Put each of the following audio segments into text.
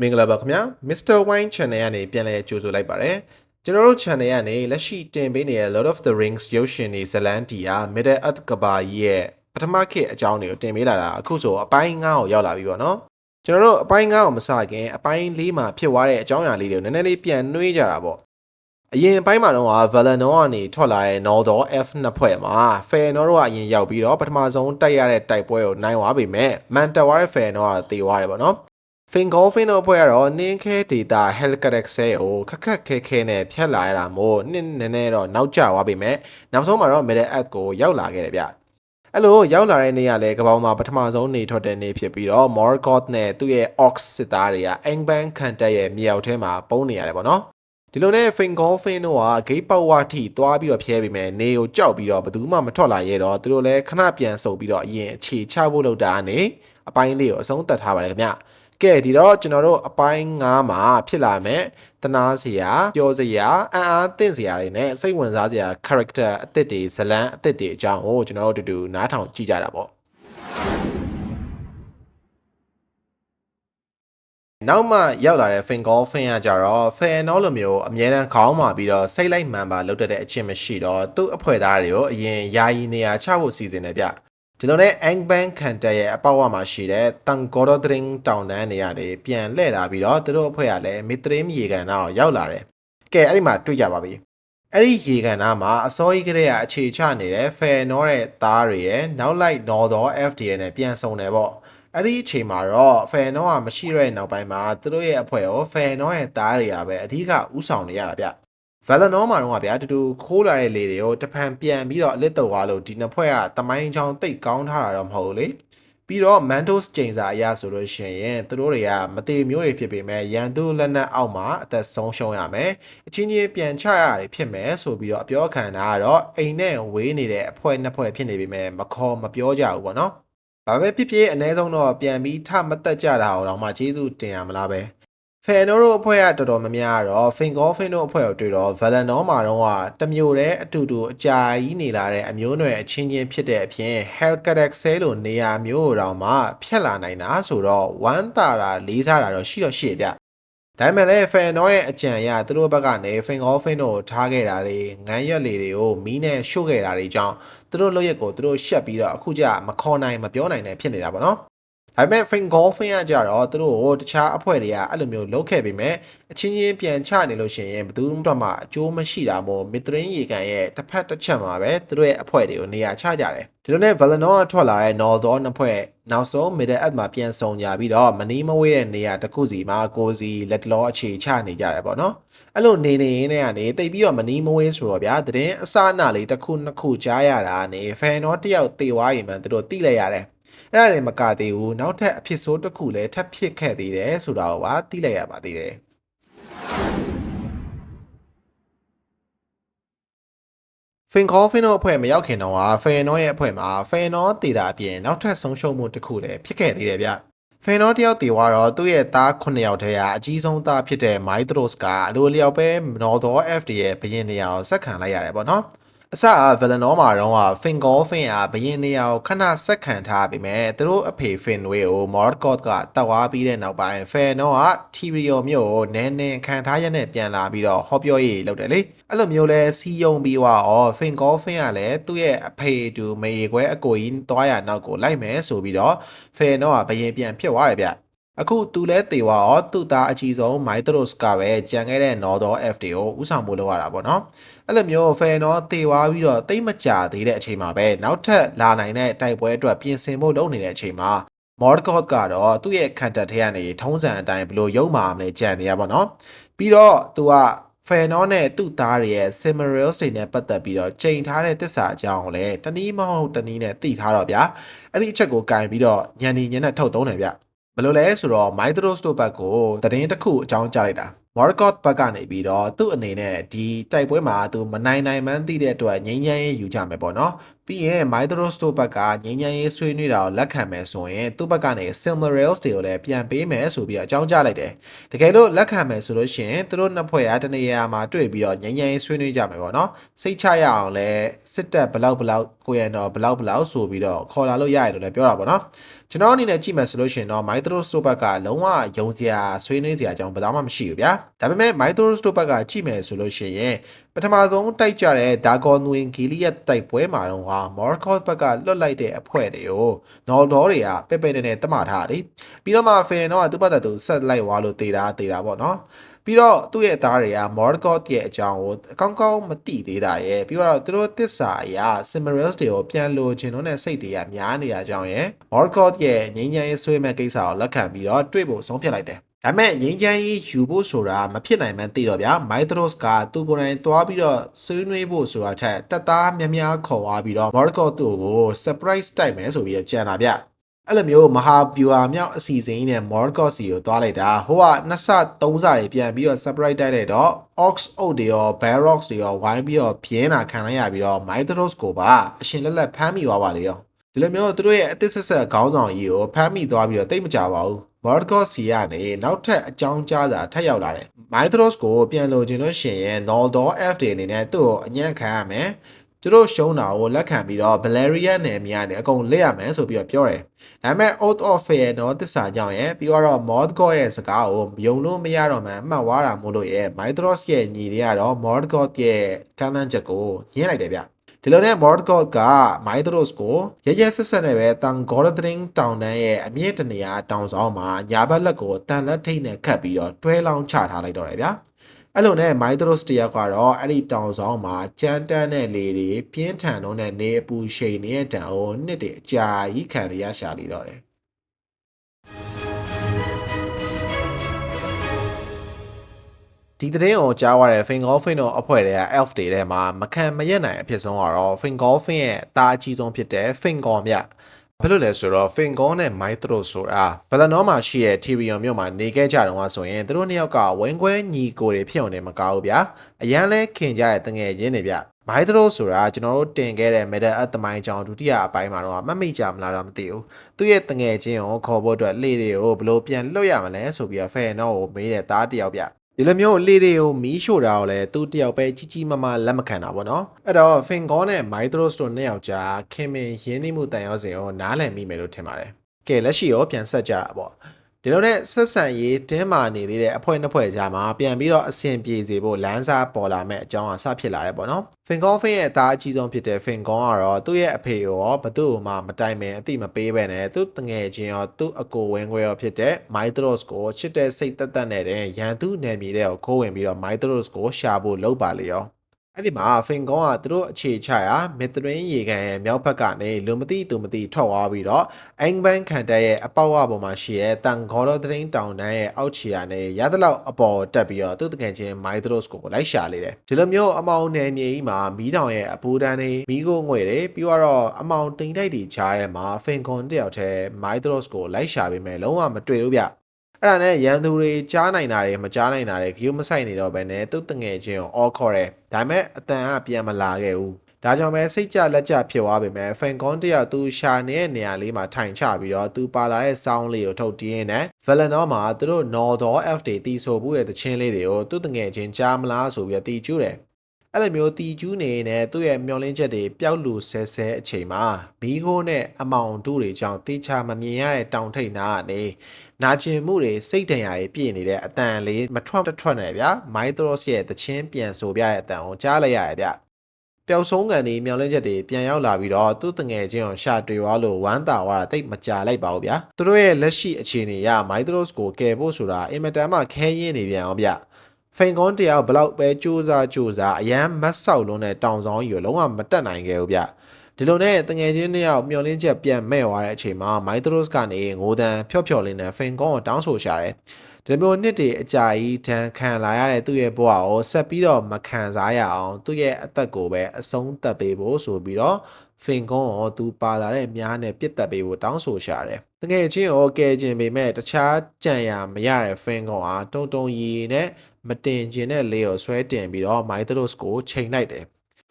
မင်္ဂလာပါခင်ဗျာ Mr. Wine Channel ကနေပြန်လည်ကြိုဆိုလိုက်ပါတယ်ကျွန်တော်တို့ channel ကနေလက်ရှိတင်ပေးနေတဲ့ Lord of the Rings ရုပ်ရှင်တွေဇာတ်လမ်းတီး Middle Earth ကဘာကြီးရဲ့ပထမခေတ်အကြောင်းတွေကိုတင်ပေးလာတာအခုဆိုအပိုင်း9ကိုရောက်လာပြီပေါ့နော်ကျွန်တော်တို့အပိုင်း9ကိုမစခင်အပိုင်း4မှာဖြစ်သွားတဲ့အကြောင်းအရာလေးတွေကိုနည်းနည်းလေးပြန်နှွှေးကြတာပေါ့အရင်အပိုင်းမှာတော့ Valinor ကနေထွက်လာတဲ့ Noldor F နှစ်ဖွဲ့မှာ Fëanor တို့ကအရင်ရောက်ပြီးတော့ပထမဆုံးတိုက်ရတဲ့တိုက်ပွဲကိုနိုင်သွားပြီမဲ့ Manticore ရဲ့ Fëanor ကတေသွားတယ်ပေါ့နော်Fingolfin တို့ဖွဲ့ကတော့နင်းခဲဒေတာ Helcarax ကိုခက်ခက်ခဲခဲနဲ့ဖြတ်လာရတာမို့နည်းနည်းတော့နောက်ကျသွားပြီမဲ့နောက်ဆုံးမှာတော့ Middle Earth ကိုရောက်လာခဲ့တယ်ဗျအဲ့လိုရောက်လာတဲ့နေ့ကလည်းကပောင်မှာပထမဆုံးနေထွက်တဲ့နေ့ဖြစ်ပြီးတော့ Morgoth နဲ့သူ့ရဲ့ Orcs စစ်သားတွေက Angband ခံတပ်ရဲ့မြေအောက်ထဲမှာပုန်းနေရတယ်ပေါ့နော်ဒီလိုနဲ့ Fingolfin တို့ကဂိတ်ပေါက်ဝါထိသွားပြီးတော့ဖြဲပြီးမဲ့နေကိုကြောက်ပြီးတော့ဘယ်သူမှမထွက်လာရဲတော့သူတို့လည်းခဏပြန်ဆုပ်ပြီးတော့အရင်အခြေချဖို့လုပ်တာကနေအပိုင်းလေးကိုအဆုံးသတ်ထားပါတယ်ခင်ဗျကဲဒီတော့ကျွန်တော်တို့အပိုင်း9မှာဖြစ်လာမယ်တနာစရာပြောစရာအံ့အားသင့်စရာတွေနဲ့စိတ်ဝင်စားစရာ character အသစ်တွေဇလန်းအသစ်တွေအကြောင်းကိုကျွန်တော်တို့အတူတူနားထောင်ကြည့်ကြတာပေါ့နောက်မှရောက်လာတဲ့ Fingolfin ကကြတော့ Fëanor လိုမျိုးအမြဲတမ်းခေါင်းမာပြီးတော့စိတ်လိုက်မှန်ပါလုပ်တဲ့အချင်းမရှိတော့သူ့အဖွဲ့သားတွေကိုအရင်ယာယီနေရာချဖို့စီစဉ်နေဗျဒီလိုနဲ့ Angband ခံတပ်ရဲ့အပေါက်ဝမှာရှိတဲ့ Thangorodrim တောင်တန်းနေရာတွေပြန်လှည့်လာပြီးတော့သူတို့အဖွဲ့ကလည်း Mithrin ရေကန်နာကိုရောက်လာတယ်။ကဲအဲ့ဒီမှာတွေ့ကြပါပြီ။အဲ့ဒီရေကန်နာမှာအစောကြီးကတည်းကအခြေချနေတဲ့ Fëanor ရဲ့သားတွေရဲ့နောက်လိုက် Noldor FDN နဲ့ပြန်ဆုံတယ်ပေါ့။အဲ့ဒီအချိန်မှာတော့ Fëanor ကမရှိတဲ့နောက်ပိုင်းမှာသူတို့ရဲ့အဖွဲ့ကို Fëanor ရဲ့သားတွေကပဲအဓိကဥဆောင်နေရတာဗျ။ Valinor မှာတော့ဗျာတူခိုးလာတဲ့လေတွေကိုတဖန်ပြန်ပြီးတော့အလစ်တော့သွားလို့ဒီနှစ်ဖွဲ့ကတမိုင်းချောင်းတိတ်ကောင်းထားတာတော့မဟုတ်လေပြီးတော့ Mandos ချိန်စာအရဆိုလို့ရှိရင်သူတို့တွေကမသေးမျိုးတွေဖြစ်ပေမဲ့ရန်သူလက်နက်အောက်မှာအသက်ဆုံးရှုံးရမယ်အချင်းချင်းပြန်ချရတယ်ဖြစ်မယ်ဆိုပြီးတော့အပြောခံတာကတော့အိမ်နဲ့ဝေးနေတဲ့အဖွဲ့နှစ်ဖွဲ့ဖြစ်နေပေမဲ့မခေါ်မပြောကြဘူးပေါ့နော်ဘာပဲဖြစ်ဖြစ်အ ਨੇ ဆုံးတော့ပြန်ပြီးထမတက်ကြတာတော့မှကျေးဇူးတင်ရမလားပဲFëanor တို့အဖွဲ့ကတော်တော်များများတော့ Fingolfin တို့အဖွဲ့ကိုတွေ့တော့ Valinor မှာတော့တမျိုးတည်းအတူတူအကြာကြီးနေလာတဲ့အမျိုးနွယ်အချင်းချင်းဖြစ်တဲ့အပြင် Helcarax လိုနေရာမျိုးတောင်မှဖြတ်လာနိုင်တာဆိုတော့ဝမ်းသာတာလေးစားတာတော့ရှိဗျဒါပေမဲ့လည်း Fëanor ရဲ့အကြံအရသူတို့ဘက်ကနေ Fingolfin တို့ထားခဲ့တာတွေငန်းရွက်လေတွေကိုမီးနဲ့ရှို့ခဲ့တာတွေကြောင့်သူတို့လုပ်ရက်ကိုသူတို့ရှက်ပြီးတော့အခုကျမခေါ်နိုင်မပြောနိုင်နဲ့ဖြစ်နေတာပေါ့နော်ဒါပေမဲ့ Fingolfin ကကြတော့သူတို့ကိုတခြားအဖွဲ့တွေကအဲ့လိုမျိုးလုပ်ခဲ့ပေမဲ့အချင်းချင်းပြန်ချနေလို့ရှိရင်ဘယ်သူမှတော့မှအကျိုးမရှိတာမို့ Mithrin ရေကန်ရဲ့တစ်ဖက်တစ်ချက်မှာပဲသူတို့ရဲ့အဖွဲ့တွေကိုနေရာချကြတယ်ဒီလိုနဲ့ Valinor ကထွက်လာတဲ့ Noldor နှစ်ဖွဲ့နောက်ဆုံး Middle Earth မှာပြန်ဆုံကြပြီးတော့မနီးမဝေးတဲ့နေရာတစ်ခုစီမှာကိုစီလက်တလောအခြေချနေကြတယ်ပေါ့နော်အဲ့လိုနေနေရင်းနဲ့ကနေတိတ်ပြီးတော့မနီးမဝေးဆိုတော့ဗျာတရင်အစအနလေးတစ်ခုနှစ်ခုကြားရတာနေ Fëanor တယောက်တေသွားရင်မှသူတို့တိလိုက်ရတယ်အဲ့ဒါလည်းမကသေးဘူးနောက်ထပ်အဖြစ်ဆိုးတစ်ခုလည်းထပ်ဖြစ်ခဲ့သေးတယ်ဆိုတာကိုပါသိလိုက်ရပါသေးတယ်Fingolfin တို့အဖွဲ့မရောက်ခင်တော့Fëanor ရဲ့အဖွဲ့မှာ Fëanor တေတာအပြင်နောက်ထပ်ဆုံးရှုံးမှုတစ်ခုလည်းဖြစ်ခဲ့သေးတယ်ဗျFëanor တယောက်တေသွားတော့သူ့ရဲ့သား9ယောက်တည်းကအကြီးဆုံးသားဖြစ်တဲ့ Maedhros ကအလိုလျောက်ပဲ Noldor FD ရဲ့ဘရင်နေရာကိုဆက်ခံလိုက်ရတယ်ပေါ့နော်အစValinor မှာတော့Fingolfin ဘရင်နေရာကိုခဏဆက်ခံထားပြီမဲ့သူတို့အဖေ Finwë ကို Morgoth ကတဝါပြီးတဲ့နောက်ပိုင်း Fëanor က Tirion မြို့ကိုနည်းနည်းခံထားရတဲ့ပြန်လာပြီးတော့ဟောပြောရေးလုပ်တယ်လေအဲ့လိုမျိုးလဲစီယုံပြီးတော့ Fingolfin ကလည်းသူ့ရဲ့အဖေတူမေခွဲအကိုကြီးသွားရနောက်ကိုလိုက်မယ်ဆိုပြီးတော့ Fëanor ကဘရင်ပြန်ဖြစ်သွားတယ်ဗျအခုသူလဲတေဝါရောသူ့သားအကြီးဆုံး Maedhros ကပဲကြံခဲ့တဲ့ Noldor FD ကိုဥဆောင်ဖို့လုပ်ရတာပေါ့နော်အဲ့လိုမျိုး Fëanor တေဝါပြီးတော့တိတ်မကြသေးတဲ့အချိန်မှာပဲနောက်ထပ်လာနိုင်တဲ့တိုက်ပွဲအတွက်ပြင်ဆင်ဖို့လုပ်နေတဲ့အချိန်မှာ Morgoth ကတော့သူ့ရဲ့ခံတပ်ထဲကနေထုံးစံအတိုင်းဘလို့ရုံမာမလဲကြံနေရပါတော့ပြီးတော့သူကFëanor နဲ့သူ့သားတွေရဲ့ Silmarils တွေနဲ့ပတ်သက်ပြီးတော့ချိန်ထားတဲ့သစ္စာအကြောင်းကိုလည်းတနည်းမဟုတ်တနည်းနဲ့သိထားတော့ဗျာအဲ့ဒီအချက်ကိုကင်ပြီးတော့ညံနေညံနဲ့ထုတ်သုံးတယ်ဗျဘယ်လိုလဲဆိုတော့ Maedhros တို့ဘက်ကိုသတင်းတစ်ခုအကြောင်းကြားလိုက်တာMorgoth ဘက်ကနေပြီးတော့သူ့အနေနဲ့ဒီတိုက်ပွဲမှာသူမနိုင်နိုင်မှန်းသိတဲ့အတွက်ငြိမ်းချမ်းရေးယူကြမယ်ပေါ့နော် ပြီးရင် Mythros တို့ဘက်ကငြိမ်းချမ်းရေးဆွေးနွေးတာကိုလက်ခံမယ်ဆိုရင်သူ့ဘက်ကနေ Silmarils တွေကိုလည်းပြန်ပေးမယ်ဆိုပြီးတော့အကြောင်းကြားလိုက်တယ်တကယ်လို့လက်ခံမယ်ဆိုလို့ရှိရင်သူတို့နှစ်ဖွဲ့အားတနေရာမှာတွေ့ပြီးတော့ငြိမ်းချမ်းရေးဆွေးနွေးကြမယ်ပေါ့နော်စိတ်ချရအောင်လဲစစ်တပ်ဘလောက်ကိုရန်တော်ဘလောက်ဆိုပြီးတော့ခေါ်လာလို့ရတယ်လို့လည်းပြောတာပေါ့နော်ကျွန်တော်အနေနဲ့ကြည့်မယ်ဆိုလို့ရှိရင်တော့ Mythros တို့ဘက်ကလုံးဝယုံစရာဆွေးနွေးစရာအကြောင်းဘာမှမရှိဘူးဗျာဒါပေမဲ့ Mythros တို့ဘက်ကကြည့်မယ်ဆိုလို့ရှိရင်ပထမဆုံးတိုက်ကြတဲ့ Dagon Wing Gilead တိုက်ပွဲမှာတော့Morgoth ဘက်ကလွတ်လိုက်တဲ့အဖွဲတွေကို Noldor တွေကပဲ့နဲ့တတ်မှတ်ထားတယ်ပြီးတော့မှ Fëanor ကသူ့ဘက်သူဆက်လိုက်သွားလို့တေတာပေါ့နော်ပြီးတော့သူ့ရဲ့သားတွေက Morgoth ရဲ့အကြောင်းကိုအကောင်းမသိသေးတာရဲ့ပြီးတော့သူတို့တစ္ဆာအရာ Silmarils တွေကိုပြန်လိုချင်လို့နဲ့စိတ်တွေကများနေရကြောင်းရဲ့ Morgoth ရဲ့ငြိမ်းချမ်းရေးဆွေးမဲ့ကိစ္စကိုလက်ခံပြီးတော့တွေ့ဖို့ဆုံးဖြတ်လိုက်တယ်ဒါမဲ့ငြိမ်းချမ်းရေးယူဖို့ဆိုတာမဖြစ်နိုင်မှန်းသိတော့ဗျာ Mythros ကသူကိုယ်တိုင်သွားပြီးတော့ဆွေးနွေးဖို့ဆိုတာထက်တက်သားများခေါ်သွားပြီးတော့ Morgoth တို့ကို surprise တိုက်မယ်ဆိုပြီးတော့ကြံတာဗျအဲ့လိုမျိုးမဟာဗျူဟာမြောက်အစီအစဉ်နဲ့ Morgoth စီကိုသွားလိုက်တာဟိုကနှစ်ဆသုံးဆတွေပြန်ပြီးတော့ surprise တိုက်လိုက်တော့ Orcs အုပ်တွေရော Balrogs တွေရောဝိုင်းပြီးတော့ပြင်းတာခံလိုက်ရပြီးတော့ Mythros ကိုပါအရှင်လက်ဖမ်းမိသွားပါလေရောဒီလိုမျိုးသူတို့ရဲ့အသစ်ဆက်ခေါင်းဆောင်ကြီးကိုဖမ်းမိသွားပြီးတော့တိတ်မကြပါဘူးMorgoth စီကနေနောက်ထပ်အကြောင်းကြားစာထပ်ရောက်လာတယ်။ Mythros ကိုပြန်လို့ခြင်းလို့ရှိရင် Noldor Elf တွေအနေနဲ့သူ့ကိုအညံ့ခံရမယ်။သူတို့ရှုံးတာကိုလက်ခံပြီးတော့ Beleriand နယ်မြေကနေအကုန်လက်ရမယ်ဆိုပြီးတော့ပြောတယ်။ဒါပေမဲ့ Oath of Fëanor သစ္စာကြောင့်ရဲ့ပြီးတော့ Morgoth ရဲ့စကားကိုယုံလို့မရတော့မှအမှတ်ဝါတာမို့လို့ရဲ့ Mythros ရဲ့ညီတွေကတော့ Morgoth ရဲ့ကမ်းလှမ်းချက်ကိုညှင်းလိုက်တယ်ဗျ။ဒီလိုနဲ့ Morgoth က Mythros ကိုရဆက်ဆက်နဲ့ပဲတန် Goldring တောင်တန်းရဲ့အမြင့်တနေရာတောင်ဆောင်မှာညာဘက်လက်ကိုတန်လက်ထိတ်နဲ့ခတ်ပြီးတော့တွဲလောင်းချထားလိုက်တော့တယ်ဗျာအဲ့လိုနဲ့ Mythros တယောက်ကတော့အဲ့ဒီတောင်ဆောင်မှာကြမ်းတမ်းတဲ့လေတွေပြင်းထန်တော့တဲ့နေအပူရှိန်နေတဲ့တန်ကိုနှစ်တည်းအကြာကြီးခံရရှာလိတော့တယ်ဒီတဲ့ကိုကြားရတဲ့ Fingolfin တို့အဖွဲ့တွေက Elf တွေထဲမှာမခံမရက်နိုင်အဖြစ်ဆုံးကတော့ Fingolfin ရဲ့တာအကြီးဆုံးဖြစ်တဲ့ Fingol မြဘာလို့လဲဆိုတော့ Fingol နဲ့ Mythros ဆိုတာ Valinor မှာရှိတဲ့ Tyrion မြို့မှာနေခဲ့ကြတော့ဆိုရင်သူတို့နှစ်ယောက်ကဝင်းခွဲညီကိုတွေဖြစ်အောင်နေမကောင်းဘူးဗျာအရန်လဲခင်ကြတဲ့တငယ်ချင်းတွေဗျ Mythros ဆိုတာကျွန်တော်တို့တင်ခဲ့တဲ့ Middle Earth သမိုင်းကြောင်ဒုတိယအပိုင်းမှာတော့မမိကြမလားတော့မသိဘူးသူ့ရဲ့တငယ်ချင်းကိုခေါ်ဖို့အတွက်လေတွေကိုဘလို့ပြန်လွတ်ရမလဲဆိုပြီးတော့ Fëanor ကိုမေးတဲ့သားတယောက်ဗျဒီလိုမျိုးလေတွေကိုမီးရှို့တာကိုလည်းသူတယောက်ပဲကြီးမလက်မခံတာပေါ့နော်အဲ့တော့ Fingol နဲ့ Mythros တို့နှစ်ယောက်ကြားခင်မင်ရင်းနှီးမှုတန်ရောစင်ကိုနားလည်မိမယ်လို့ထင်ပါတယ်ကဲလက်ရှိရောပြန်ဆက်ကြတာပေါ့ဒီလိုနဲ့ဆက်ဆံရေးတင်းမာနေသေးတဲ့အဖွဲ့နှစ်ဖွဲ့ကြားမှာပြန်ပြီးတော့အဆင်ပြေစေဖို့လမ်းစာပေါ်လာမဲ့အကြောင်းအစဖြစ်လာတယ်ပေါ့နော် Fingolfin ရဲ့အသားအကြီးဆုံးဖြစ်တဲ့ Fingol ကတော့သူ့ရဲ့အဖေရောဘသူ့မှမတိုင်ပင်အတိမပေးပဲနဲ့သူ့တငယ်ချင်းရောသူ့အကိုဝင်းခွဲရောဖြစ်တဲ့ Mythros ကိုချစ်တဲ့စိတ်သက်နဲ့တဲ့ရန်သူနယ်မြေတဲ့ကိုခိုးဝင်ပြီးတော့ Mythros ကိုရှာဖို့လုပ်ပါလေရောအဲ့ဒီမှာ Fingol ကသူတို့အခြေချရာမစ်သရင်းရေကန်ရဲ့မြောက်ဘက်ကနေလူမသိသူမသိထွက်သွားပြီးတော့အင်္ဂဘန်ခံတက်ရဲ့အပေါက်အပေါ်မှာရှိတဲ့တန်ဂေါ်တော်သတင်းတောင်တန်းရဲ့အောက်ခြေကနေရသလောက်အပေါ်တက်ပြီးတော့သူ့တကယ်ချင်း Mythros ကိုလိုက်ရှာလေတယ်ဒီလိုမျိုးအမောင်နယ်မြေကြီးမှာမီးတောင်ရဲ့အပူတန်းတွေမီးကိုငွေတွေပြီးတော့အမောင်တိမ်တိုက်တွေချားထဲမှာ Fingol တယောက်တည်း Mythros ကိုလိုက်ရှာပြီးမဲ့လုံးဝမတွေ့ဘူးဗျအဲ့ဒါနဲ့ရန်သူတွေကြားနိုင်တာတွေမကြားနိုင်တာတွေဂရုမစိုက်နေတော့ဘဲနဲ့သူ့တငယ်ချင်းကိုအော်ခေါ်တယ်ဒါပေမဲ့အတန်ကပြန်မလာခဲ့ဘူးဒါကြောင့်ပဲစိတ်ကြလက်ကြဖြစ်သွားပေမဲ့ Fingol တယောက်သူရှာနေတဲ့နေရာလေးမှာထိုင်ချပြီးတော့သူပါလာတဲ့စောင်းလေးကိုထုတ်တင်းရင်းနဲ့ Valinor မှာသူတို့ Noldor Elf တွေတီးဆိုဘူးတဲ့တခြင်းလေးတွေကိုသူ့တငယ်ချင်းကြားမလားဆိုပြီးတော့တီးကျူးတယ်အဲ့လိုမျိုးတီကျူးနေနေသူ့ရဲ့မျောလင်းချက်တွေပျောက်လူဆဲဆဲအချိန်မှာမီးခိုးနဲ့အမောင်တူတွေကြောင့်တေချာမမြင်ရတဲ့တောင်ထိပ်နာကနေနာကျင်မှုတွေစိတ်ဒဏ်ရာတွေပြည့်နေတဲ့အတန်လေးမထွက်နဲ့ဗျာ Mythros ရဲ့တခြင်းပြန်ဆိုပြတဲ့အတန်ကိုကြားလိုက်ရတယ်ဗျပျောက်ဆုံးကန်တွေမျောလင်းချက်တွေပြန်ရောက်လာပြီးတော့သူ့တငယ်ချင်းကိုရှာတွေ့သွားလို့ဝမ်းသာသွားတာတိတ်မကြလိုက်ပါဘူးဗျာသူတို့ရဲ့လက်ရှိအခြေအနေရ Mythros ကိုကယ်ဖို့ဆိုတာအင်မတန်မှခဲရင်းနေပြန်အောင်ဗျFingol တယောက်ဘလောက်ပဲစူးစမ်းအရန်မတ်ဆောက်လုံးတဲ့တောင်ဆောင်ကြီးကိုလုံးဝမတက်နိုင်ခဲ့ဘူးဗျဒီလိုနဲ့တငယ်ချင်းတယောက်မျောလင်းချက်ပြန်မဲ့သွားတဲ့အချိန်မှာ Mythros ကနေငိုတန်ဖျော့လေးနဲ့ Fingol ကိုတောင်းဆိုရှာတယ်ဒီလိုနှစ်တွေအကြာကြီးတန်ခံလာရတဲ့သူ့ရဲ့ဘဝကိုဆက်ပြီးတော့မခံစားရအောင်သူ့ရဲ့အသက်ကိုပဲအဆုံးသတ်ပေးဖို့ဆိုပြီးတော့Fingol ကိုသူပါလာတဲ့မြားနဲ့ပြစ်တက်ပေးဖို့တောင်းဆိုရှာတယ်တကယ်ချင်းကိုကဲခြင်းပေမဲ့တခြားကြံရမရတဲ့ Fingol ဟာတုံရီနဲ့မတင်ကျင်တဲ့လေကိုဆွဲတင်ပြီးတော့ Mythros ကိုချိန်လိုက်တယ်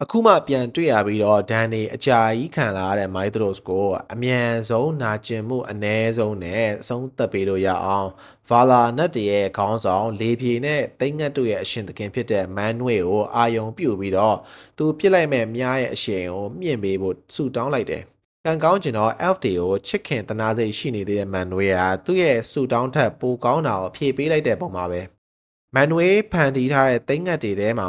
အခုမှပြန်တွေ့ရပြီးတော့ဒန်နေအကြာကြီးခံလာရတဲ့ Maestros ကိုအမြန်ဆုံးနာကျင်မှုအ ਨੇ ဆုံးနဲ့အဆုံးသတ်ပေးလို့ရအောင် Vala နတ်တရဲ့ခေါင်းဆောင်လေပြေနဲ့တိတ်ငတ်တို့ရဲ့အရှင်သခင်ဖြစ်တဲ့ Manuel ကိုအာယုံပြုတ်ပြီးတော့သူပြစ်လိုက်မဲ့မြားရဲ့အရှင်ကိုမြင့်ပေးဖို့ဆုတောင်းလိုက်တယ်။ကံကောင်းကျင်တော့ Elf တွေကိုချစ်ခင်တနာစိတ်ရှိနေသေးတဲ့ Manuel ကသူ့ရဲ့ဆုတောင်းထက်ပိုကောင်းတာကိုဖြည့်ပေးလိုက်တဲ့ပုံမှာပဲ။မန်နွေဖန်တီးထားတဲ့သိန်းငတ်တွေထဲမှာ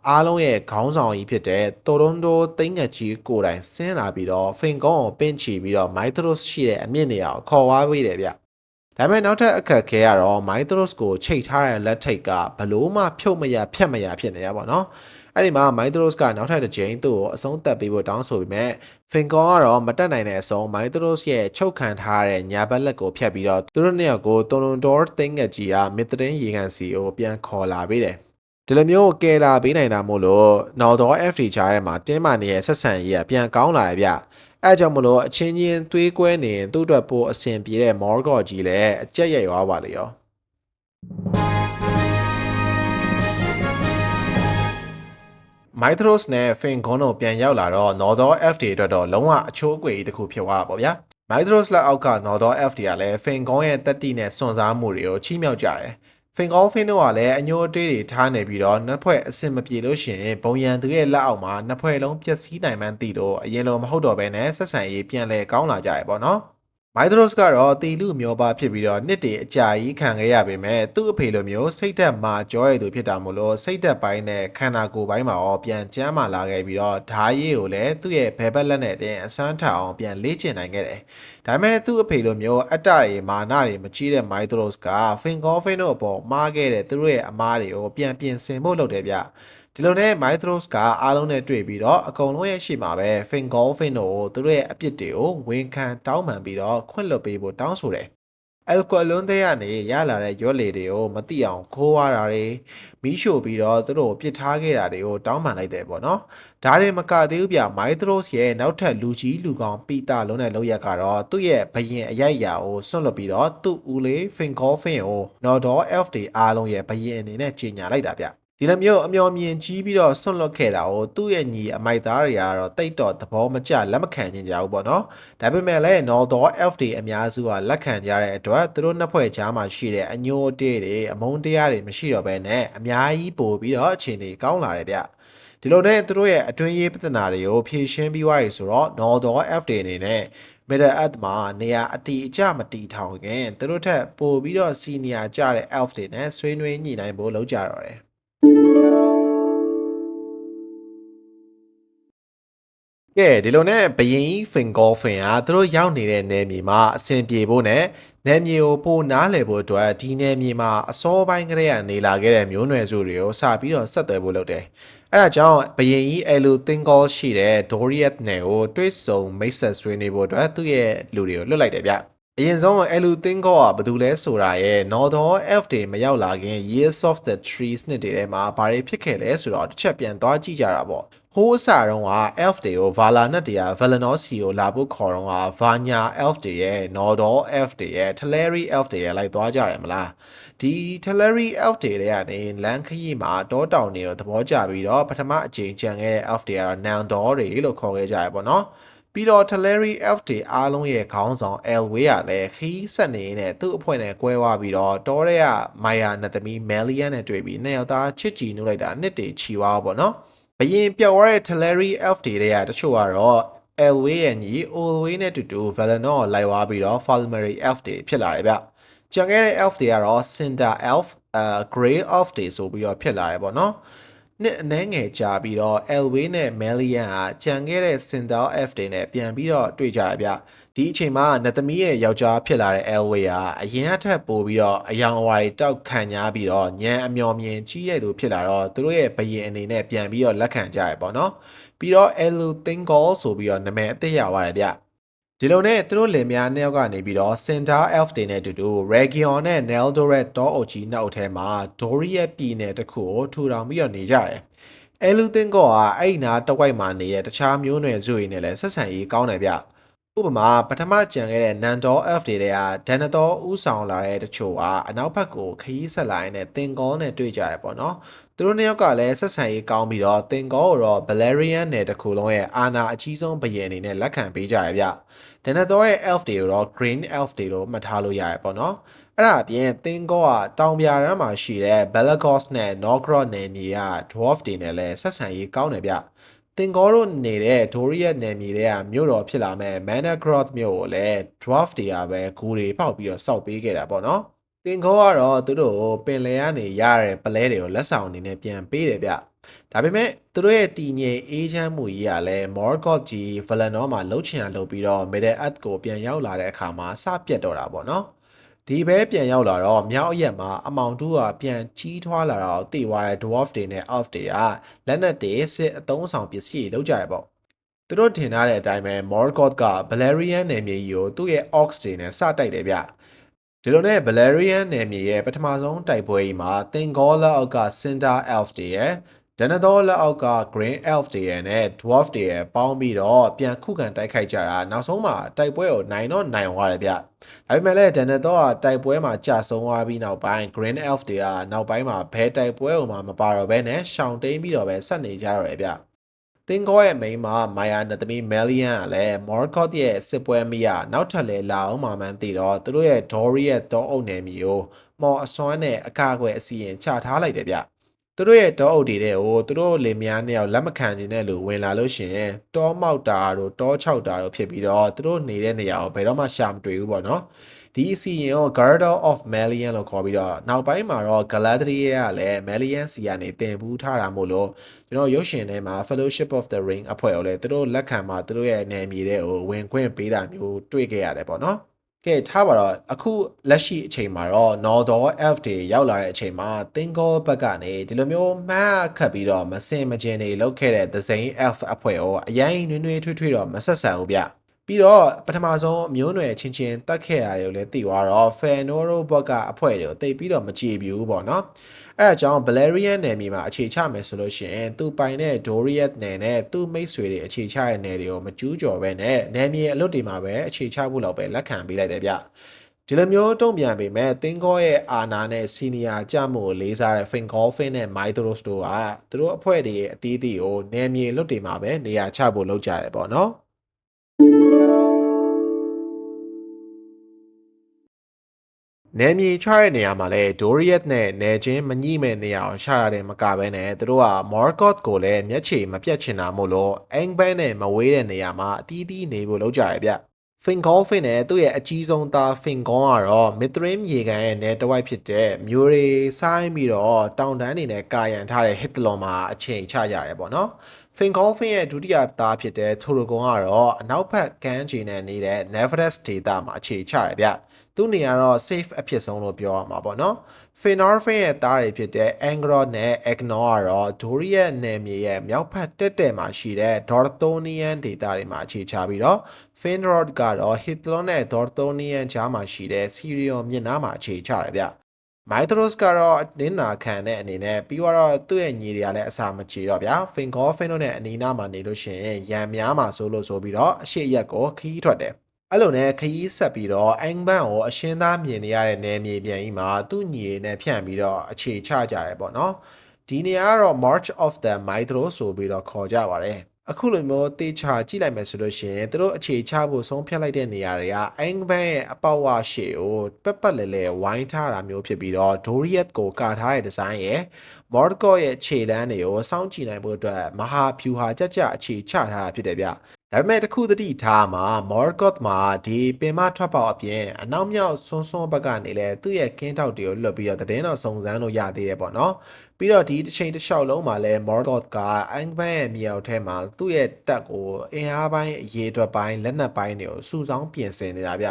အားလုံးရဲ့ခေါင်းဆောင်ကြီးဖြစ်တဲ့တိုရွန်ဒိုသိန်းငတ်ကြီးကိုယ်တိုင်ဆင်းလာပြီးတော့ဖင်ကွန်ကိုပင့်ချီပြီးတော့မိုက်သရုစ်ရှိတဲ့အမြင့်နေရာကိုခေါ်ဝါးပေးတယ်ဗျ။ဒါပေမဲ့နောက်ထပ်အခက်ခဲကတော့မိုက်သရုစ်ကိုချိတ်ထားတဲ့လက်ထိတ်ကဘလို့မှဖြုတ်မရဖြတ်မရဖြစ်နေရပါတော့။အဲ့ဒီမှာမိုက်သရုစ်ကနောက်ထပ်တစ်ချိန်သူ့ကိုအဆုံးသတ်ပေးဖို့တောင်းဆိုပေမဲ့ဖင်ကွန်ကတော့မတက်နိုင်တဲ့အဆုံးမိုက်သရုစ်ရဲ့ချုပ်ခံထားတဲ့ညာဘက်လက်ကိုဖြတ်ပြီးတော့သူတို့နှစ်ယောက်ကိုတိုလွန်ဒေါ်သိန်းငတ်ကြီးကမစ်တရင်ရေကန်စီကိုပြန်ခေါ်လာပေးတယ်။ဒီလိုမျိုးကယ်လာပေးနိုင်တာမို့လို့နော်ဒေါ် FD ချားထဲမှာတင်းမာနေတဲ့ဆက်ဆံရေးကပြန်ကောင်းလာတယ်ဗျ။အဲကြောင့်မလို့အချင်းချင်းသွေးကွဲနေသူ့အတွက်ပိုအဆင်ပြေတဲ့မော်ဂေါ်ကြီးလည်းအကြက်ရိုက်သွားပါလေရော။မိုက်သရိုစ်နဲ့ဖင်ကွန်တို့ပြန်ရောက်လာတော့ Northern FD အတွက်တော့လုံးဝအချိုးအကွေတစ်ခုဖြစ်သွားတာပေါ့ဗျာ။မိုက်သရိုစ်လက်အောက်က Northern FD ကလည်းဖင်ကွန်ရဲ့တက်တိနဲ့စွန့်စားမှုတွေကိုချီးမြှောက်ကြတယ်။ဖင်ကွန်ဖင်တို့ကလည်းအညိုအတေးတွေထားနေပြီးတော့နှစ်ဖွဲ့အဆင်မပြေလို့ရှိရင်ဘုံရန်သူရဲ့လက်အောက်မှာနှစ်ဖွဲ့လုံးပျက်စီးနိုင်မှန်းသိလို့အရင်လိုမဟုတ်တော့ဘဲနဲ့ဆက်ဆံရေးပြန်လဲကောင်းလာကြရပေါ့နော်။မိုက်သရိုစ်ကတော့တီလူမျိုးပါဖြစ်ပြီးတော့နှစ်တည်းအကြာကြီးခံခဲ့ရပေမဲ့သူ့အဖေလိုမျိုးစိတ်သက်မှာကြောရည်သူဖြစ်တာမို့လို့စိတ်သက်ပိုင်းနဲ့ခန္ဓာကိုယ်ပိုင်းမှာရောပြန်ကျမ်းမာလာခဲ့ပြီးတော့ဓာရည်ကိုလည်းသူ့ရဲ့ဘဲဘက်လက်နဲ့တင်အစမ်းထအောင်ပြန်လေ့ကျင့်နိုင်ခဲ့တယ်။ဒါပေမဲ့သူ့အဖေလိုမျိုးအတ္တတွေမာနတွေမကြီးတဲ့မိုက်သရိုစ်ကဖင်ကောဖင်တို့အပေါ်မှားခဲ့တဲ့သူတို့ရဲ့အမားတွေကိုပြန်ပြင်ဆင်ဖို့လုပ်တယ်ဗျ။ဒီလိုနဲ့ Maestros ကအားလုံးနဲ့တွေ့ပြီးတော့အကုန်လုံးရဲ့ရှေ့မှာပဲ Fingal Fin တို့သူတို့ရဲ့အပြစ်တွေကိုဝန်ခံတောင်းပန်ပြီးတော့ခွင့်လွှတ်ပေးဖို့တောင်းဆိုတယ်။ Alcohol လွန်းတဲ့ကနေရလာတဲ့ရွက်လေတွေကိုမသိအောင်ခိုးွားတာတွေမီးရှို့ပြီးတော့သူတို့ပစ်ထားခဲ့တာတွေကိုတောင်းပန်လိုက်တယ်ပေါ့နော်။ဒါတွေမကသေးဘူးဗျ Maestros ရဲ့နောက်ထပ်လူကြီးလူကောင်ပီတာလုံးတဲ့လောက်ရက်ကတော့သူ့ရဲ့ဘရင်အရိုက်ရာကိုဆွန့်လွတ်ပြီးတော့သူ့ဦးလေး Fingal Fin ကို Nordor Elf တွေအားလုံးရဲ့ဘရင်အနေနဲ့ကြီးညာလိုက်တာဗျ။ဒီလိုမျိုးအမျော်မြင်ကြီးပြီးတော့ဆွန့်လွတ်ခဲ့တာကိုသူ့ရဲ့ညီအမိုက်သားတွေကတော့တိတ်တော့သဘောမကျလက်မခံကြဘူးပေါ့နော်ဒါပေမဲ့လည်း Noldor Elf တွေအများစုကလက်ခံကြတဲ့အတွက်သူတို့နှစ်ဖွဲ့ကြားမှာရှိတဲ့အညိုအတေးတွေအမုန်းတရားတွေမရှိတော့ဘဲနဲ့အများကြီးပို့ပြီးတော့အခြေအနေကောင်းလာတယ်ဗျဒီလိုနဲ့သူတို့ရဲ့အတွင်းရေးပြဿနာတွေကိုဖြေရှင်းပြီးွားရဆိုတော့ Noldor Elf တွေအနေနဲ့Middle Earth မှာနေရာအတီအကျမတီထောင်ခင်သူတို့ထက်ပိုပြီးတော့ senior ကြတဲ့ Elf တွေနဲ့ဆွေးနွေးညှိနှိုင်းဖို့လုပ်ကြတော့တယ်ကဲဒီလိုနဲ့ဘရင်ကြီးဖင်ကောဖင်ကသူတို့ရောက်နေတဲ့နယ်မြေမှာအဆင်ပြေဖို့နဲ့နယ်မြေကိုပိုနားလည်ဖို့အတွက်ဒီနယ်မြေမှာအစောပိုင်းကတည်းကနေလာခဲ့တဲ့မျိုးနွယ်စုတွေကိုစပြီးတော့ဆက်သွယ်ဖို့လုပ်တယ်။အဲဒါကြောင့်ဘရင်ကြီးအဲလိုတင်ကောရှိတဲ့ဒိုရီယက်နယ်ကိုတွိတ်ဆုံမိတ်ဆက်ဆွေးနေဖို့အတွက်သူ့ရဲ့လူတွေကိုလွတ်လိုက်တယ်ဗျ။အရင်ဆုံးအဲလိုတင်ကောကဘာလို့လဲဆိုတာရဲ့ Northern Elf တွေမရောက်လာခင် Years of the Trees နှစ်တွေထဲမှာဘာတွေဖြစ်ခဲ့လဲဆိုတော့တစ်ချက်ပြန်သွားကြည့်ကြတာပေါ့။ဟိုးအစတုန်းက Elf တွေကို Vala နဲ့တရား Valinor စီကိုလာဖို့ခေါ်တော့က Vanya Elf တွေရဲ့ Nordor Elf တွေရဲ့ Teleri Elf တွေရဲ့လိုက်သွားကြတယ်မလားဒီ Teleri Elf တွေကနေလမ်းခရီးမှာတောတောင်တွေကိုသဘောကျပြီးတော့ပထမအကြိမ်ကြံခဲ့တဲ့ Elf တွေကတော့ Nandor တွေလို့ခေါ်ခဲ့ကြရပေါ့နော်ပြီးတော့ Teleri Elf တွေအားလုံးရဲ့ခေါင်းဆောင် Elway ကလည်းခီးဆက်နေနဲ့သူ့အဖွဲ့နဲ့ကွဲသွားပြီးတော့တောရဲက Maya နဲ့သမီး Melia နဲ့တွေ့ပြီးနှစ်ယောက်သားချစ်ကြည်နှုတ်လိုက်တာနှစ်တည်ချီသွားပေါ့နော်ဘရင်ပြောက်ရတဲ့ Teleri Elf တွေကတချို့ကတော့ Elway ရဲ့ညီ Olway နဲ့တူတူ Valinor ကိုလိုက်သွားပြီးတော့ Falmeri Elf တွေဖြစ်လာတယ်ဗျ။ကြံခဲ့တဲ့ Elf တွေကတော့ Cinder Elf, Grey Elf တွေဆိုပြီးတော့ဖြစ်လာတယ်ပေါ့နော်။နှစ်အနှဲငယ်ကြာပြီးတော့ Elway နဲ့ Melian ကကြံခဲ့တဲ့ Cinder Elf တွေနဲ့ပြန်ပြီးတော့တွေ့ကြရဗျ။ဒီအချိန်မှာနတ်သမီးရဲ့ယောက်ျားဖြစ်လာတဲ့ Elway ကအရင်အထက်ပို့ပြီးတော့အယောင်အဝါတွေတောက်ခံညားပြီးတော့ညံအမျော်မြင်ကြီးရဲ့သူဖြစ်လာတော့သူတို့ရဲ့ဘရင်အနေနဲ့ပြန်ပြီးတော့လက်ခံကြရပေါ့နော်ပြီးတော့ Elu Thingol ဆိုပြီးတော့နာမည်အသစ်ရသွားတယ်ဗျဒီလိုနဲ့သူတို့လင်မယားနှစ်ယောက်ကနေပြီးတော့ Cinder Elf တွေနဲ့အတူတူ Region နဲ့ Neldoret တောအုပ်ကြီးနောက်ထဲမှာ Doriath ပြည်နယ်တစ်ခုကိုထူထောင်ပြီးတော့နေကြတယ်Elu Thingol ကအဲ့ဒီနားတဝိုက်မှာနေတဲ့တခြားမျိုးနွယ်စုတွေနဲ့လည်းဆက်ဆံရေးကောင်းတယ်ဗျ ဥပမာပထမကြံခဲ့တဲ့နန်တော် F တွေကဒန်နတော်ဥဆောင်လာတဲ့တချို့ကအနောက်ဘက်ကိုခရီးဆက်လာရင်းနဲ့တင်ကောနဲ့တွေ့ကြရပေါ့နော်သူတို့နှစ်ယောက်ကလည်းဆက်ဆံရေးကောင်းပြီးတော့တင်ကောကိုတော့ Valerian နယ်တစ်ခုလုံးရဲ့အာဏာအကြီးဆုံးဘုရင်အနေနဲ့လက်ခံပေးကြရဗျဒန်နတော်ရဲ့ Elf တွေကိုတော့ Green Elf တွေလို့မှတ်ထားလို့ရရပေါ့နော်အဲ့ဒါအပြင်တင်ကောကတောင်ပြာရမ်းမှာရှိတဲ့ Belagos နဲ့ Norgrod နယ်မြေက Dwarf တွေနဲ့လည်းဆက်ဆံရေးကောင်းတယ်ဗျတင်ကောတို့နေတဲ့ဒိုရီယက်နယ်မြေတွေကမြို့တော်ဖြစ်လာမဲ့ Managroth မြို့ကိုလည်း Dwarf တွေကပဲဂူတွေပေါက်ပြီးတော့စောက်ပေးခဲ့တာပေါ့နော်။တင်ကောကတော့သူတို့ကိုပင်လယ်ကနေရတဲ့ပလဲတွေကိုလက်ဆောင်အနေနဲ့ပြန်ပေးတယ်ဗျ။ဒါပေမဲ့သူတို့ရဲ့တည်ငြိမ်အေးချမ်းမှုကြီးကလည်း Morgoth ကြီး Valinor မှာလှုပ်ချင်အောင်လုပ်ပြီးတော့ Middle Earth ကိုပြန်ရောက်လာတဲ့အခါမှာစပြတ်တော့တာပေါ့နော်။ဒီပဲပြန်ရောက်လာတော့မြောက်အရက်မှာအမောင်တူကပြန်ကြီးထွားလာတော့တည်သွားတဲ့ dwarf တွေနဲ့ elf တွေကလက်နက်တွေစစ်အသုံးဆောင်ပစ္စည်းတွေလောက်ကြရပေါ့သူတို့ထင်ထားတဲ့အတိုင်းပဲ Morgoth က Balerian နယ်မြေကြီးကိုသူ့ရဲ့ orcs တွေနဲ့စတိုက်တယ်ဗျဒီလိုနဲ့ Balerian နယ်မြေရဲ့ပထမဆုံးတိုက်ပွဲကြီးမှာသင်္ကောလက်အောက်က Cinder elf တွေရဲ့ဒနသောလက်အောက်က Green elf တွေရဲ့နဲ့ dwarf တွေရဲ့ပေါင်းပြီးတော့ပြန်ခုခံတိုက်ခိုက်ကြတာနောက်ဆုံးမှာတိုက်ပွဲကိုနိုင်တော့နိုင်သွားတယ်ဗျဒါပေမဲ့လည်းဒနသောကတိုက်ပွဲမှာကြာဆုံးသွားပြီးနောက်ပိုင်း Green elf တွေကနောက်ပိုင်းမှာဘဲတိုက်ပွဲကိုမှမပါတော့ဘဲနဲ့ရှောင်တိန်ပြီးတော့ပဲဆက်နေကြတော့တယ်ဗျသင်္ကောရဲ့မိန်းမမာယာနသမီးမဲလီယန်ကလည်း Morgoth ရဲ့စစ်ပွဲမရနောက်ထပ်လဲလာအောင်မှမှန်းသိတော့သူတို့ရဲ့ Dory ရဲ့တောအုပ်နယ်မြေကိုမော်အစွမ်းနဲ့အကာအကွယ်အစီရင်ချထားလိုက်တယ်ဗျသူတို့ရဲ့တောအုပ်တွေကိုသူတို့လင်မယားနှစ်ယောက်လက်မခံခြင်းနဲ့လူဝင်လာလို့ရှိရင်တောမောက်တာတို့တောချောက်တာတို့ဖြစ်ပြီးတော့သူတို့နေတဲ့နေရာကိုဘယ်တော့မှရှာမတွေ့ဘူးပေါ့နော်ဒီအစီရင်ကို Girdle of Melian လို့ခေါ်ပြီးတော့နောက်ပိုင်းမှာတော့ Galadriel ကလည်း Melian စီကနေတင်ပူးထားတာမို့လို့ကျွန်တော်ရုပ်ရှင်ထဲမှာ Fellowship of the Ring အဖွဲ့ကိုလည်းသူတို့လက်ခံမှာသူတို့ရဲ့နယ်မြေတွေကိုဝင်ခွင့်ပေးတာမျိုးတွေ့ခဲ့ရတယ်ပေါ့နော်ကဲထားပါတော့အခုလက်ရှိအချိန်မှာတော့ Noldor Elf တွေရောက်လာတဲ့အချိန်မှာသင်္ကောဘက်ကနေဒီလိုမျိုးမှန်းခတ်ပြီးတော့မစင်မကျင်တွေလောက်ခဲ့တဲ့ The Zane Elf အဖွဲ့ကိုအရင်နွေးနွေးထွေးထွေးတော့မဆက်ဆံဘူးဗျပြီးတော့ပထမဆုံးမျိုးနွယ်ချင်းချင်းတတ်ခဲ့ရတယ်လို့လည်းသိသွားတော့ Fëanor ဘက်ကအဖွဲ့တွေကိုတိတ်ပြီးတော့မကြည့်ဘူးပေါ့နော်အဲအကြောင်း Balerian နယ်မြေမှာအခြေချမယ်ဆိုလို့ရှိရင်သူပိုင်တဲ့ Doriath နယ်နဲ့သူ့မိတ်ဆွေတွေအခြေချတဲ့နယ်တွေကိုမကျူးကျော်ပဲနဲ့နယ်မြေအလွတ်တွေမှာပဲအခြေချဖို့လောက်ပဲလက်ခံပေးလိုက်တယ်ဗျဒီလိုမျိုးတုံ့ပြန်ပေမဲ့သင်္ကောရဲ့အာနာနဲ့စီနီယာကြမှုကိုလေးစားတဲ့ Fingolfin နဲ့ Maedhros တို့ကသူတို့အဖွဲ့တွေရဲ့အသီးသီးကိုနယ်မြေလွတ်တွေမှာပဲနေရာချဖို့လုပ်ကြတယ်ပေါ့နော်နယ်မြေချတဲ့နေရာမှာလဲဒိုရီယက်နဲ့နယ်ချင်းမညှိမဲ့နေရာကိုရှာရတယ်မကဘဲနဲ့သူတို့က Morgoth ကိုလည်းမျက်ခြေမပြတ်ချင်တာမို့လို့ Angband နဲ့မဝေးတဲ့နေရာမှာအတီးတီးနေဖို့လုပ်ကြရဗျ Fingolfin နဲ့သူ့ရဲ့အကြီးဆုံးသား Fingon ကတော့ Mithrin ရေကန်ရဲ့နယ်တစ်ဝိုက်ဖြစ်တဲ့မျိုးတွေဆိုင်းပြီးတော့တောင်တန်းတွေနဲ့ကာရန်ထားတဲ့ Hithlon မှာအချိန်ချကြရတယ်ပေါ့နော် Fingolfin ရဲ့ဒုတိယသားဖြစ်တဲ့ Thorogorn ကတော့အနောက်ဘက်ကမ်းခြေနဲ့နေတဲ့ Neverest ဒေသမှာအခြေချရဗျသူ့နေရာတော့ safe အဖြစ်ဆုံးလို့ပြောရမှာပေါ့နော် Finarfin ရဲ့သားတွေဖြစ်တဲ့ Angrod နဲ့ Egnor ကတော့ Doriath နယ်မြေရဲ့မြောက်ဘက်တက်တက်မှာရှိတဲ့ Dorthonian ဒေသတွေမှာအခြေချပြီးတော့ Finrod ကတော့ Hithlon နဲ့ Dorthonian ကြားမှာရှိတဲ့ Sirion မြစ်နားမှာအခြေချရဗျ Maedhros ကတော့နင်းနာခံတဲ့အနေနဲ့ပြီးတော့သူ့ရဲ့ညီတွေကလည်းအစာမချေတော့ဗျာ Fingolfin တို့နဲ့အနီးနားမှာနေလို့ရှိရင်ရံများမှာဆိုလို့ဆိုပြီးတော့အရှိရက်ကိုခီးထွက်တယ်အဲ့လိုနဲ့ခရီးဆက်ပြီးတော့အင်ဘန်ကိုအရှင်းသားမြင်နေရတဲ့နယ်မြေပြန်ကြီးမှာသူ့ညီနဲ့ဖြန့်ပြီးတော့အခြေချကြရဲပေါ့နော်ဒီနေရာကတော့ March of the Maedhros ဆိုပြီးတော့ခေါ်ကြပါတယ်အခုလိုမျိုးတေချာကြည့်လိုက်မယ်ဆိုလို့ရှိရင်သူတို့အခြေချဖို့ဆုံးဖြတ်လိုက်တဲ့နေရာတွေကအင်ဘန်ရဲ့အပေါက်ဝရှေ့ကိုပက်ပတ်လဲလဲဝိုင်းထားတာမျိုးဖြစ်ပြီးတော့ Doriath ကိုကာထားတဲ့ဒီဇိုင်းရဲ့ Morgoth ရဲ့ခြေလမ်းတွေကိုစောင့်ကြည့်နိုင်ဖို့အတွက်မဟာဖြူဟာကြကြအခြေချထားတာဖြစ်တယ်ဗျဒါပေမဲ့တခုတတိထားမှာ Morgoth မှာဒီပင်မထွက်ပေါက်အပြင်အနောက်မြောက်ဆွန်းဆွန်းဘက်ကနေလဲသူ့ရဲ့ကင်းထောက်တွေကိုလွတ်ပြီးတော့သတင်းတော်စုံစမ်းလို့ရသေးတယ်ပေါ့နော်ပြီးတော့ဒီတစ်ချိန်တစ်လျှောက်လုံးမှာလဲ Morgoth ကအင်ဘန်ရဲ့မြေအောက်ထဲမှာသူ့ရဲ့တပ်ကိုအင်အားပိုင်းအရေးအတွက်ပိုင်းလက်နက်ပိုင်းတွေကိုစုဆောင်းပြင်ဆင်နေတာဗျ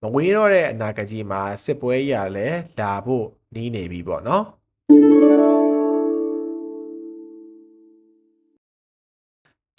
မဝေးတော့တဲ့အနာဂတ်ကြီးမှာစစ်ပွဲရလဲလာဖို့နီးနေပြီပေါ့နော်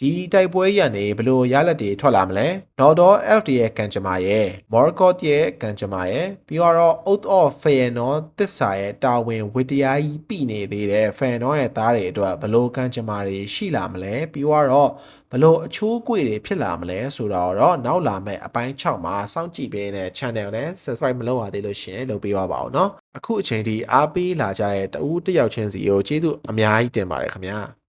ဒီတိုက်ပွဲရနေဘလို့ရလက်တွေထွက်လာမလဲနော်တော့ FD ရဲ့ကန်ချမာရဲ့ Morocco ရဲ့ကန်ချမာရဲ့ပြီးတော့ Oath of Feyenoord သစ္စာရဲ့တာဝန်ဝတ္တရားကြီးပြည်နေသေးတဲ့ Feyenoord ရဲ့သားတွေအတွက်ဘလို့ကန်ချမာတွေရှိလာမလဲပြီးတော့ဘလို့အချိုးအကွေတွေဖြစ်လာမလဲဆိုတော့နောက်လာမဲ့အပိုင်း6မှာစောင့်ကြည့်ပေးတဲ့ channel နဲ့ subscribe မလုပ်ရသေးလို့ရှင်လုပ်ပေးပါအောင်เนาะအခုအချိန်ထိအားပေးလာကြတဲ့တဦးတစ်ယောက်ချင်းစီကိုကျေးဇူးအများကြီးတင်ပါတယ်ခင်ဗျာ